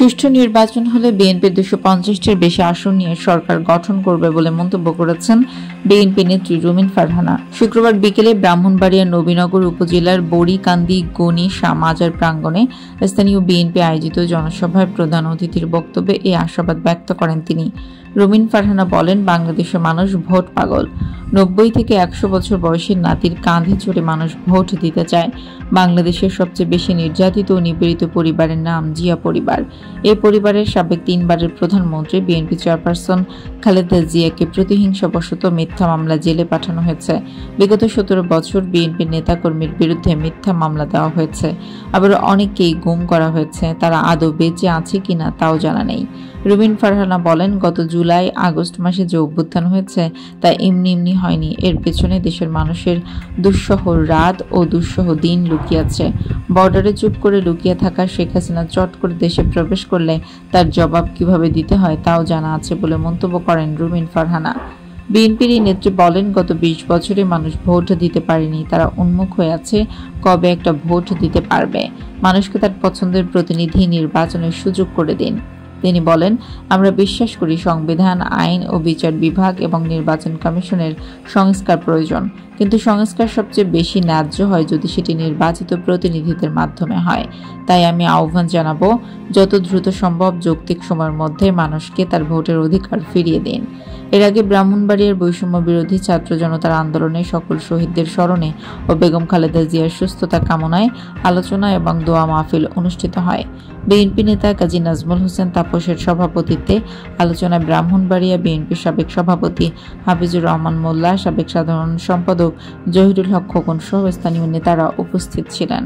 সুষ্ঠু নির্বাচন হলে বিএনপি 250-টির বেশি আসন নিয়ে সরকার গঠন করবে বলে মন্তব্য করেছেন বিএনপি নেত্রী রুমিন ফারহানা। শুক্রবার বিকেলে ব্রাহ্মণবাড়িয়া নবীনগর উপজেলার বড়িকান্দি গনি শাহ মাজার প্রাঙ্গণে স্থানীয় বিএনপি আয়োজিত জনসভায় প্রধান অতিথির বক্তব্যে এই আশাবাদ ব্যক্ত করেন তিনি। রুমিন ফারহানা বলেন, বাংলাদেশের মানুষ ভোট পাগল। 90 থেকে 100 বছর বয়সী নাতির কাঁধে চড়ে মানুষ ভোট দিতে চায়। বাংলাদেশের সবচেয়ে বেশি নির্যাতিত ও নিপীড়িত পরিবারের নাম জিয়া পরিবার। এই পরিবারের সাবেক 3 বারের প্রধানমন্ত্রী বিএনপি চেয়ারপারসন খালেদা জিয়াকে প্রতিহিংসাবশত মিথ্যা মামলা জেলে পাঠানো হয়েছে। বিগত 17 বছর বিএনপির নেতাকর্মীর বিরুদ্ধে মিথ্যা মামলা দেওয়া হয়েছে। আবার অনেককেই গুম করা হয়েছে। তারা আদৌ বেঁচে আছে কিনা তাও জানা নেই। রুমিন ফারহানা বলেন, গত জুলাই আগস্ট মাসে যে অভ্যুত্থান হয়েছে তা এমনি হয়নি। এর পেছনে দেশের মানুষের দুঃসহ রাত ও দুঃসহ দিন লুকিয়ে আছে। বর্ডারে চুপ করে লুকিয়ে থাকা শেখ হাসিনা চট করে দেশে প্রবেশ করলে তার জবাব কিভাবে দিতে হয় তাও জানা আছে বলে মন্তব্য করেন রুমিন ফারহানা। বিএনপির এই নেত্রী বলেন, গত 20 বছরে মানুষ ভোট দিতে পারেনি। তারা উন্মুখ হয়ে আছে কবে একটা ভোট দিতে পারবে। মানুষকে তার পছন্দের প্রতিনিধি নির্বাচনের সুযোগ করে দিন। তিনি বলেন, আমরা বিশ্বাস করি সংবিধান, আইন ও বিচার বিভাগ এবং নির্বাচন কমিশনের সংস্কার প্রয়োজন। কিন্তু সংস্কার সবচেয়ে বেশি ন্যায্য হয় যদি সেটি নির্বাচিত প্রতিনিধিদের মাধ্যমে হয়। তাই আমি আহ্বান জানাবো, যত দ্রুত সম্ভব যৌক্তিক সময়ের মধ্যে মানুষকে তার ভোটের অধিকার ফিরিয়ে দিন। এর আগে ব্রাহ্মণবাড়িয়ার বৈষম্য বিরোধী ছাত্র জনতার আন্দোলনে সকল শহীদদের স্মরণে ও বেগম খালেদা জিয়ার সুস্থতা কামনায় আলোচনা এবং দোয়া মাহফিল অনুষ্ঠিত হয়। বিএনপি নেতা কাজী নাজমুল হোসেন তাপসের সভাপতিত্বে আলোচনায় ব্রাহ্মণবাড়িয়া বিএনপির সাবেক সভাপতি হাফিজুর রহমান মোল্লা, সাবেক সাধারণ সম্পাদক জহিরুল হক খোকন সহ স্থানীয় নেতারা উপস্থিত ছিলেন।